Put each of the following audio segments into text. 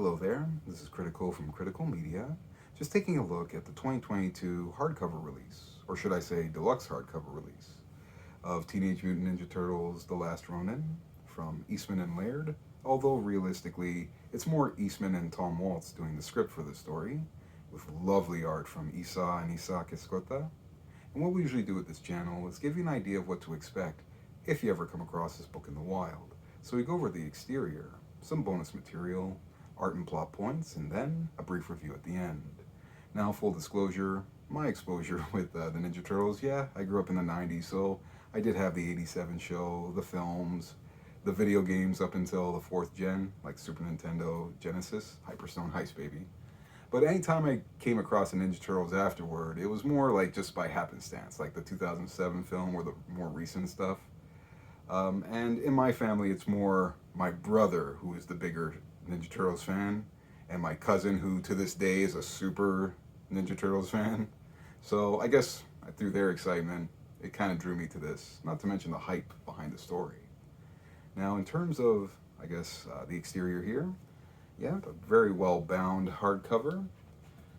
Hello there, this is Critical from Critical Media, just taking a look at the 2022 hardcover release, or should I say deluxe hardcover release, of Teenage Mutant Ninja Turtles The Last Ronin from Eastman and Laird, although realistically, it's more Eastman and Tom Waltz doing the script for this story, with lovely art from Esau and Escorza. And what we usually do with this channel is give you an idea of what to expect if you ever come across this book in the wild. So we go over the exterior, some bonus material, art and plot points, and then a brief review at the end. Now, full disclosure, my exposure with the Ninja Turtles, yeah, I grew up in the 90s, so I did have the 87 show, the films, the video games up until the 4th gen, like Super Nintendo, Genesis, Hyperstone Heist, baby. But anytime I came across the Ninja Turtles afterward, it was more like just by happenstance, like the 2007 film or the more recent stuff. And in my family, it's more my brother who is the bigger Ninja Turtles fan, and my cousin who to this day is a super Ninja Turtles fan. So I guess through their excitement, it kind of drew me to this, not to mention the hype behind the story. Now, in terms of, I guess, the exterior here, yeah, a very well bound hardcover.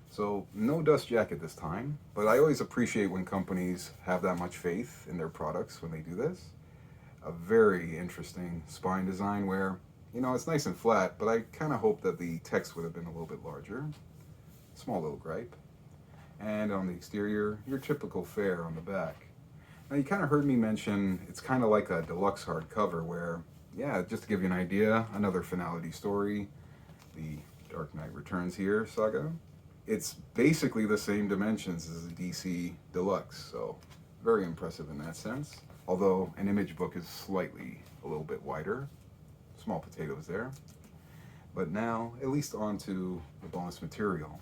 So no dust jacket this time, but I always appreciate when companies have that much faith in their products when they do this. A very interesting spine design where, it's nice and flat, but I kind of hope that the text would have been a little bit larger. Small little gripe. And on the exterior, your typical fare on the back. Now, you kind of heard me mention it's kind of like a deluxe hardcover where, yeah, just to give you an idea, another finality story, the Dark Knight Returns here saga. It's basically the same dimensions as the DC Deluxe, so very impressive in that sense. Although an image book is slightly a little bit wider. Small potatoes there. But now, at least onto the bonus material.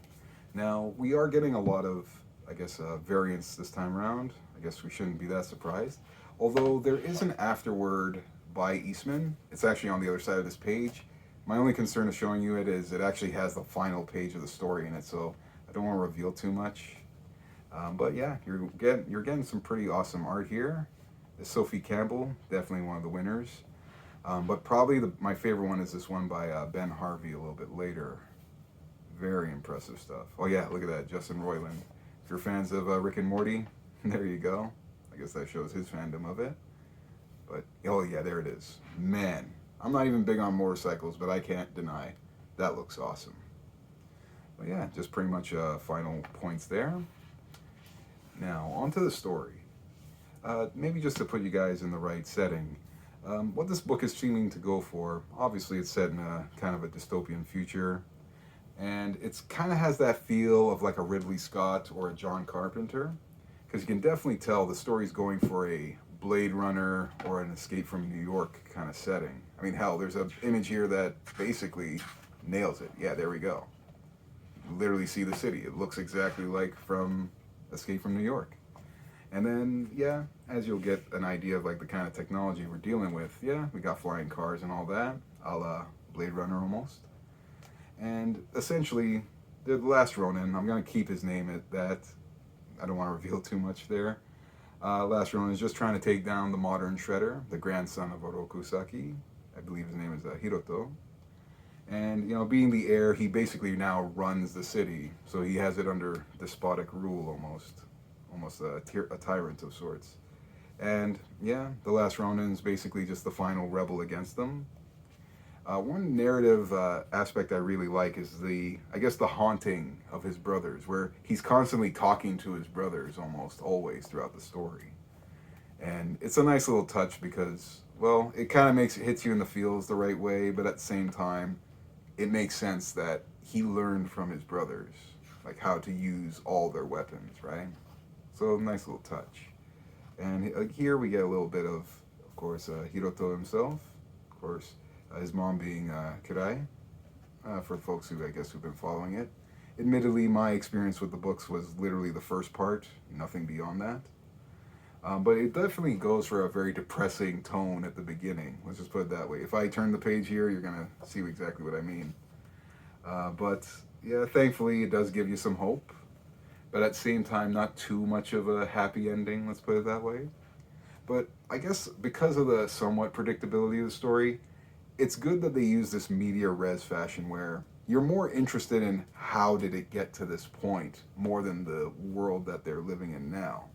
Now, we are getting a lot of, I guess, variants this time around. I guess we shouldn't be that surprised. Although there is an afterword by Eastman. It's actually on the other side of this page. My only concern of showing you it is it actually has the final page of the story in it, so I don't want to reveal too much. But yeah, you're getting some pretty awesome art here. Sophie Campbell, definitely one of the winners. But probably my favorite one is this one by Ben Harvey a little bit later. Very impressive stuff. Oh yeah, look at that, Justin Roiland. If you're fans of Rick and Morty, there you go. I guess that shows his fandom of it. But, oh yeah, there it is. Man, I'm not even big on motorcycles, but I can't deny that looks awesome. But yeah, just pretty much final points there. Now, on to the story. Maybe just to put you guys in the right setting. What this book is seeming to go for, obviously it's set in a kind of a dystopian future, and it's kind of has that feel of like a Ridley Scott or a John Carpenter, because you can definitely tell the story's going for a Blade Runner or an Escape from New York kind of setting. I mean, hell, there's an image here that basically nails it. Yeah, there we go. You literally see the city. It looks exactly like from Escape from New York. And then, yeah, as you'll get an idea of like the kind of technology we're dealing with, yeah, we got flying cars and all that, a la Blade Runner almost. And essentially, the last Ronin, I'm going to keep his name at that. I don't want to reveal too much there. Last Ronin is just trying to take down the modern Shredder, the grandson of Oroku Saki. I believe his name is Hiroto. And, being the heir, he basically now runs the city. So he has it under despotic rule almost a tyrant of sorts. And yeah, the last Ronin's basically just the final rebel against them. One narrative aspect I really like is the haunting of his brothers, where he's constantly talking to his brothers almost always throughout the story. And it's a nice little touch because, well, it kind of hits you in the feels the right way, but at the same time, it makes sense that he learned from his brothers, like how to use all their weapons, right? So nice little touch. And here we get a little bit of course, Hiroto himself, of course, his mom being Kirai, for folks who I guess who've been following it. Admittedly, my experience with the books was literally the first part, nothing beyond that. But it definitely goes for a very depressing tone at the beginning. Let's just put it that way. If I turn the page here, you're going to see exactly what I mean. But yeah, thankfully it does give you some hope. But at the same time, not too much of a happy ending, let's put it that way. But I guess because of the somewhat predictability of the story, it's good that they use this media res fashion where you're more interested in how did it get to this point more than the world that they're living in now.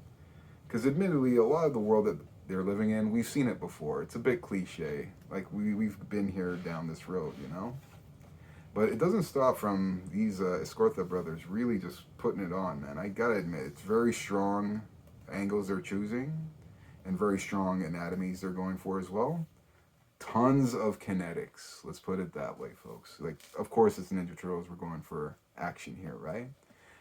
Because admittedly, a lot of the world that they're living in, we've seen it before. It's a bit cliche. Like we've been here down this road, you know. But it doesn't stop from these Escorza brothers really just putting it on, man. I gotta admit, it's very strong angles they're choosing, and very strong anatomies they're going for as well. Tons of kinetics. Let's put it that way, folks. Like, of course, it's Ninja Turtles. We're going for action here, right?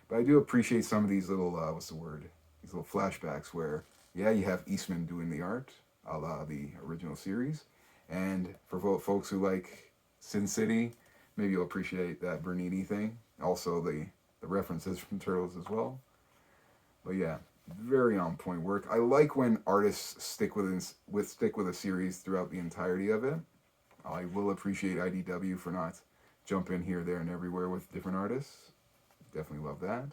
But I do appreciate some of these little, what's the word? These little flashbacks where, yeah, you have Eastman doing the art, a la the original series. And for folks who like Sin City, maybe you'll appreciate that Bernini thing. Also, the references from Turtles as well. But yeah, very on point work. I like when artists stick with a series throughout the entirety of it. I will appreciate IDW for not jumping here, there, and everywhere with different artists. Definitely love that.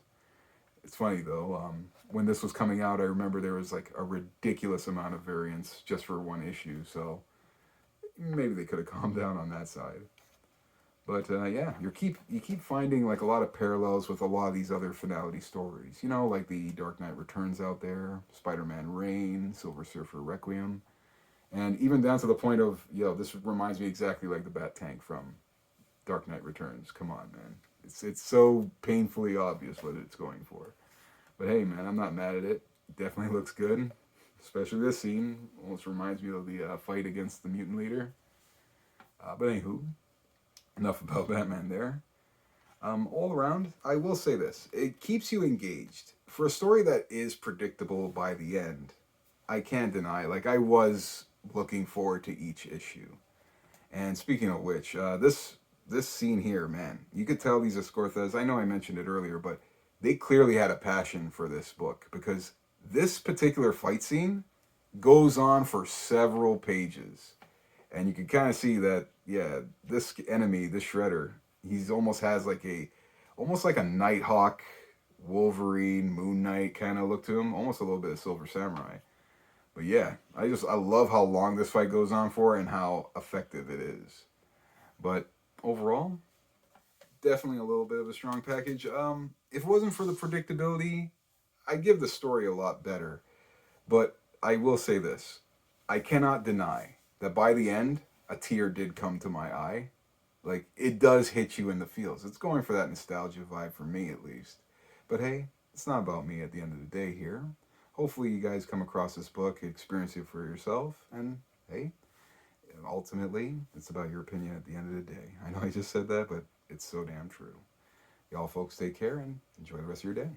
It's funny though. When this was coming out, I remember there was like a ridiculous amount of variants just for one issue. So maybe they could have calmed down on that side. But yeah, you keep finding like a lot of parallels with a lot of these other finality stories. You know, like the Dark Knight Returns out there, Spider-Man Reign, Silver Surfer Requiem, and even down to the point of, this reminds me exactly like the Bat Tank from Dark Knight Returns. Come on, man. It's so painfully obvious what it's going for. But hey, man, I'm not mad at it. It definitely looks good, especially this scene. Almost reminds me of the fight against the mutant leader. But anywho, enough about Batman there. All around, I will say this. It keeps you engaged. For a story that is predictable by the end, I can't deny, like, I was looking forward to each issue. And speaking of which, this scene here, man, you could tell these Escorzas, I know I mentioned it earlier, but they clearly had a passion for this book, because this particular fight scene goes on for several pages. And you can kind of see that, yeah, this enemy, this Shredder, he's almost has like almost like a Nighthawk, Wolverine, Moon Knight kind of look to him, almost a little bit of Silver Samurai. But yeah, I love how long this fight goes on for and how effective it is. But overall, definitely a little bit of a strong package. If it wasn't for the predictability, I'd give the story a lot better. But I will say this. I cannot deny that by the end, a tear did come to my eye. Like, it does hit you in the feels. It's going for that nostalgia vibe for me, at least. But hey, it's not about me at the end of the day here. Hopefully you guys come across this book, experience it for yourself, and hey, ultimately, it's about your opinion at the end of the day. I know I just said that, but it's so damn true. Y'all folks take care and enjoy the rest of your day.